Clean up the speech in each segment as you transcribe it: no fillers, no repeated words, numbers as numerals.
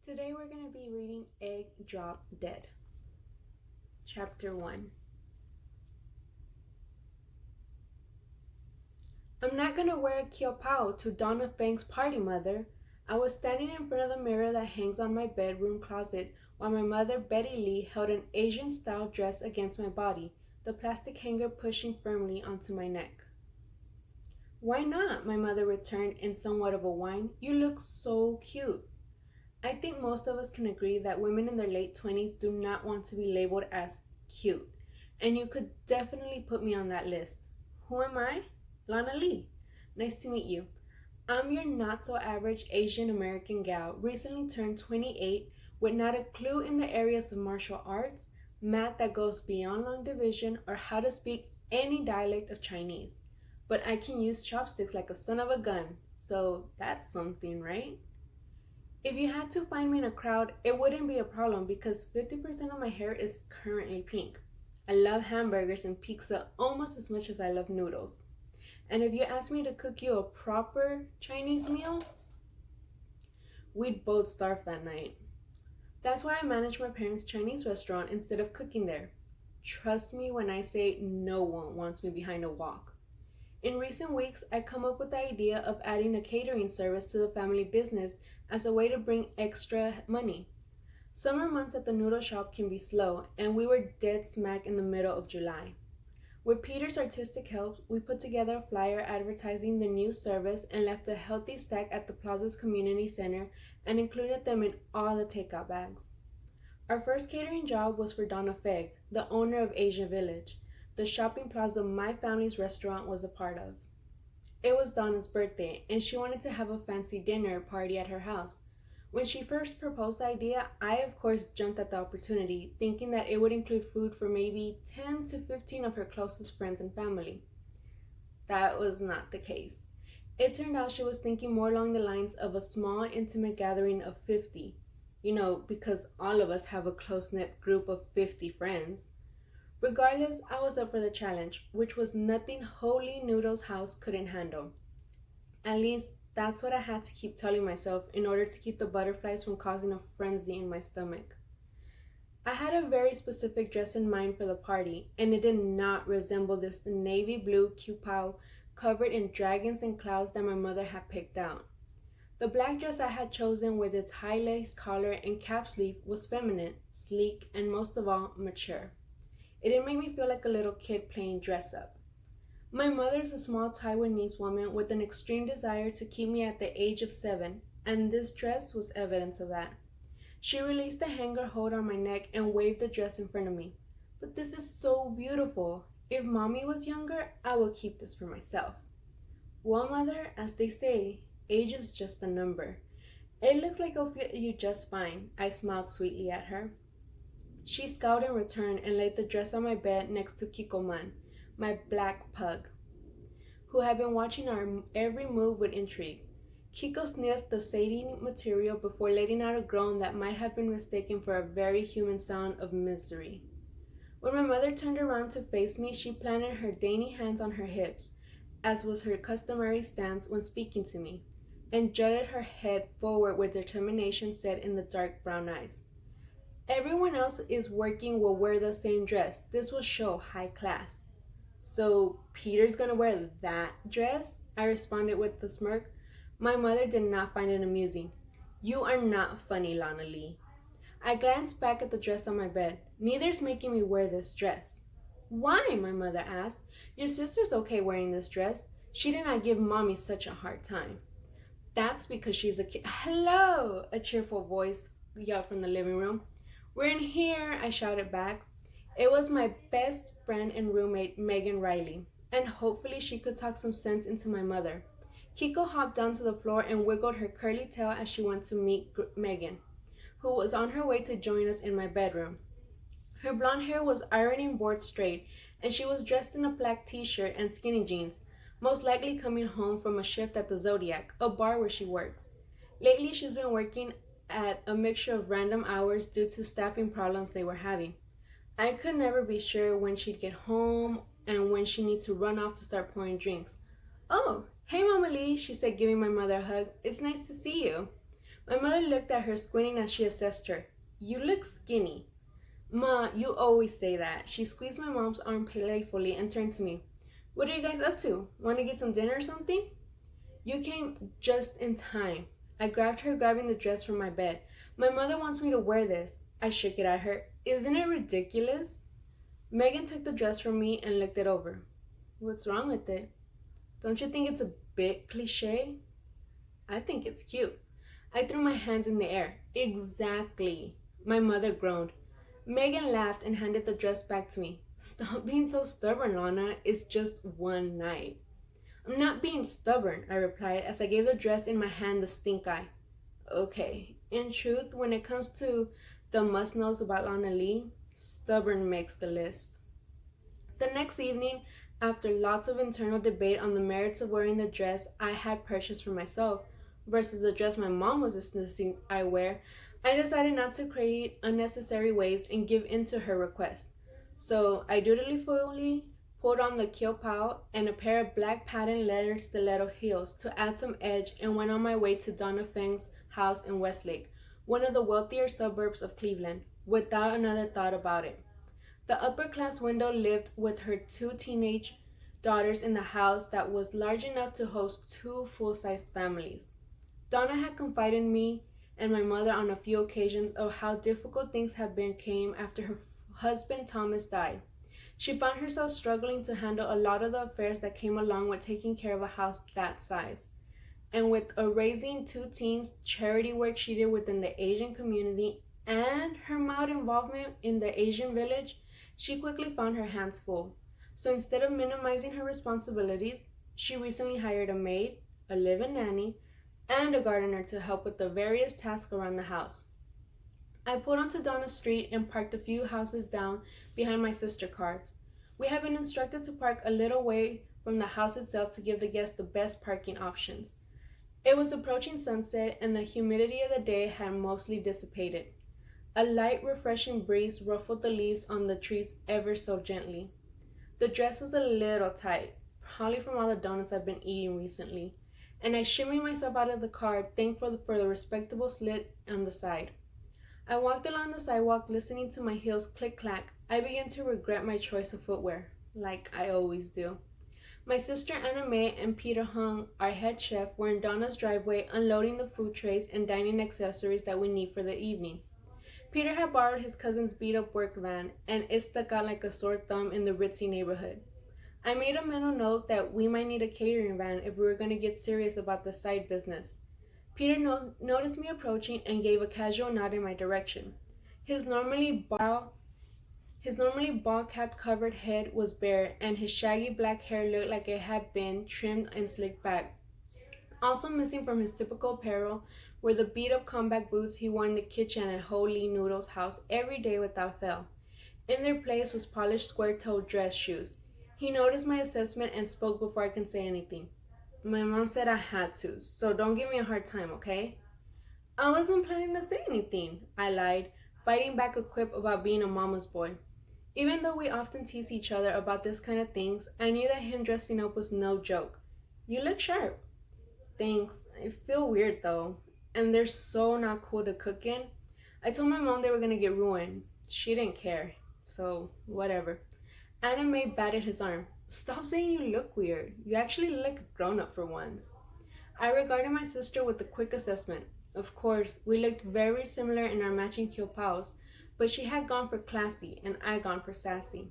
Today we're going to be reading Egg Drop Dead, Chapter 1. I'm not going to wear a kiopao to Donna Fang's party, Mother. I was standing in front of the mirror that hangs on my bedroom closet while my mother, Betty Lee, held an Asian-style dress against my body, the plastic hanger pushing firmly onto my neck. Why not? My mother returned in somewhat of a whine. You look so cute. I think most of us can agree that women in their late 20s do not want to be labeled as cute, and you could definitely put me on that list. Who am I? Lana Lee. Nice to meet you. I'm your not-so-average Asian American gal, recently turned 28, with not a clue in the areas of martial arts, math that goes beyond long division, or how to speak any dialect of Chinese. But I can use chopsticks like a son of a gun, so that's something, right? If you had to find me in a crowd, it wouldn't be a problem because 50% of my hair is currently pink. I love hamburgers and pizza almost as much as I love noodles. And if you asked me to cook you a proper Chinese meal, we'd both starve that night. That's why I manage my parents' Chinese restaurant instead of cooking there. Trust me when I say no one wants me behind a wok. In recent weeks, I come up with the idea of adding a catering service to the family business as a way to bring extra money. Summer months at the noodle shop can be slow, and we were dead smack in the middle of July. With Peter's artistic help, we put together a flyer advertising the new service and left a healthy stack at the Plaza's community center and included them in all the takeout bags. Our first catering job was for Donna Feg, the owner of Asia Village, the shopping plaza my family's restaurant was a part of. It was Donna's birthday, and she wanted to have a fancy dinner party at her house. When she first proposed the idea, I of course jumped at the opportunity, thinking that it would include food for maybe 10 to 15 of her closest friends and family. That was not the case. It turned out she was thinking more along the lines of a small, intimate gathering of 50. Because all of us have a close-knit group of 50 friends. Regardless, I was up for the challenge, which was nothing Holy Noodle's house couldn't handle. At least, that's what I had to keep telling myself in order to keep the butterflies from causing a frenzy in my stomach. I had a very specific dress in mind for the party, and it did not resemble this navy blue kiupao covered in dragons and clouds that my mother had picked out. The black dress I had chosen with its high lace collar and cap sleeve was feminine, sleek, and most of all, mature. It didn't make me feel like a little kid playing dress up. My mother is a small Taiwanese woman with an extreme desire to keep me at the age of 7, and this dress was evidence of that. She released the hanger hold on my neck and waved the dress in front of me. But this is so beautiful. If Mommy was younger, I would keep this for myself. Well, Mother, as they say, age is just a number. It looks like it'll fit you just fine. I smiled sweetly at her. She scowled in return and laid the dress on my bed next to Kikoman, my black pug, who had been watching our every move with intrigue. Kiko sniffed the sating material before letting out a groan that might have been mistaken for a very human sound of misery. When my mother turned around to face me, she planted her dainty hands on her hips, as was her customary stance when speaking to me, and jutted her head forward with determination set in the dark brown eyes. Everyone else is working will wear the same dress. This will show high class. So Peter's gonna wear that dress? I responded with a smirk. My mother did not find it amusing. You are not funny, Lana Lee. I glanced back at the dress on my bed. Neither's making me wear this dress. Why? My mother asked. Your sister's okay wearing this dress. She did not give Mommy such a hard time. That's because she's a kid. Hello! A cheerful voice yelled from the living room. We're in here, I shouted back. It was my best friend and roommate, Megan Riley, and hopefully she could talk some sense into my mother. Kiko hopped down to the floor and wiggled her curly tail as she went to meet Megan, who was on her way to join us in my bedroom. Her blonde hair was ironing board straight, and she was dressed in a black t-shirt and skinny jeans, most likely coming home from a shift at the Zodiac, a bar where she works. Lately, she's been working at a mixture of random hours due to staffing problems they were having. I could never be sure when she'd get home and when she'd need to run off to start pouring drinks. Oh, hey Mama Lee, she said, giving my mother a hug. It's nice to see you. My mother looked at her, squinting as she assessed her. You look skinny. Ma, you always say that. She squeezed my mom's arm playfully and turned to me. What are you guys up to? Want to get some dinner or something? You came just in time. I grabbed her, grabbing the dress from my bed. My mother wants me to wear this. I shook it at her. Isn't it ridiculous? Megan took the dress from me and looked it over. What's wrong with it? Don't you think it's a bit cliche? I think it's cute. I threw my hands in the air. Exactly. My mother groaned. Megan laughed and handed the dress back to me. Stop being so stubborn, Lana. It's just one night. I'm not being stubborn, I replied as I gave the dress in my hand the stink eye. Okay, in truth, when it comes to the must-knows about Lana Lee, stubborn makes the list. The next evening, after lots of internal debate on the merits of wearing the dress I had purchased for myself versus the dress my mom was insisting I wear, I decided not to create unnecessary waves and give in to her request. So I dutifully pulled on the kiopao and a pair of black patent leather stiletto heels to add some edge and went on my way to Donna Feng's house in Westlake, one of the wealthier suburbs of Cleveland, without another thought about it. The upper-class widow lived with her two teenage daughters in the house that was large enough to host two full-sized families. Donna had confided in me and my mother on a few occasions of how difficult things had become after her husband Thomas died. She found herself struggling to handle a lot of the affairs that came along with taking care of a house that size. And with raising two teens, charity work she did within the Asian community, and her mild involvement in the Asian village, she quickly found her hands full. So instead of minimizing her responsibilities, she recently hired a maid, a live-in nanny, and a gardener to help with the various tasks around the house. I pulled onto Donna Street and parked a few houses down behind my sister cars. We had been instructed to park a little way from the house itself to give the guests the best parking options. It was approaching sunset and the humidity of the day had mostly dissipated. A light, refreshing breeze ruffled the leaves on the trees ever so gently. The dress was a little tight, probably from all the donuts I've been eating recently, and I shimmied myself out of the car, thankful for the respectable slit on the side. I walked along the sidewalk, listening to my heels click-clack. I began to regret my choice of footwear, like I always do. My sister Anna Mae and Peter Hung, our head chef, were in Donna's driveway unloading the food trays and dining accessories that we need for the evening. Peter had borrowed his cousin's beat-up work van, and it stuck out like a sore thumb in the ritzy neighborhood. I made a mental note that we might need a catering van if we were going to get serious about the side business. Peter noticed me approaching and gave a casual nod in my direction. His normally ball-cap covered head was bare, and his shaggy black hair looked like it had been trimmed and slicked back. Also missing from his typical apparel were the beat-up combat boots he wore in the kitchen at Ho Lee Noodle's house every day without fail. In their place was polished square-toed dress shoes. He noticed my assessment and spoke before I could say anything. My mom said I had to, so don't give me a hard time, okay? I wasn't planning to say anything, I lied, biting back a quip about being a mama's boy. Even though we often tease each other about this kind of things, I knew that him dressing up was no joke. You look sharp. Thanks. I feel weird though, and they're so not cool to cook in. I told my mom they were gonna get ruined. She didn't care, so whatever. Anna Mae batted his arm. Stop saying you look weird. You actually look like a grown-up for once. I regarded my sister with a quick assessment. Of course, we looked very similar in our matching kyopaos, but she had gone for classy and I gone for sassy.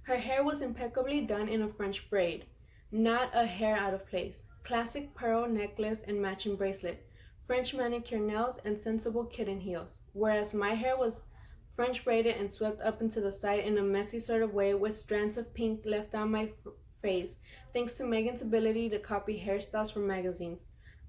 Her hair was impeccably done in a French braid, not a hair out of place. Classic pearl necklace and matching bracelet, French manicure nails, and sensible kitten heels, whereas my hair was French braided and swept up into the side in a messy sort of way with strands of pink left on my face, thanks to Megan's ability to copy hairstyles from magazines.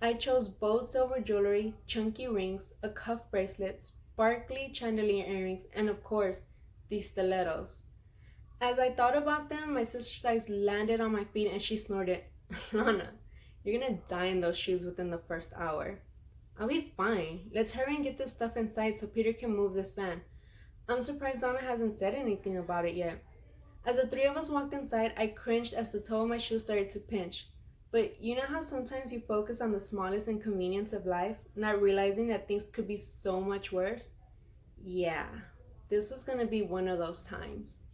I chose bold silver jewelry, chunky rings, a cuff bracelet, sparkly chandelier earrings, and of course, these stilettos. As I thought about them, my sister's eyes landed on my feet and she snorted, Lana, you're gonna die in those shoes within the first hour. I'll be fine. Let's hurry and get this stuff inside so Peter can move this van. I'm surprised Donna hasn't said anything about it yet. As the three of us walked inside, I cringed as the toe of my shoe started to pinch. But you know how sometimes you focus on the smallest inconvenience of life, not realizing that things could be so much worse? Yeah, this was gonna be one of those times.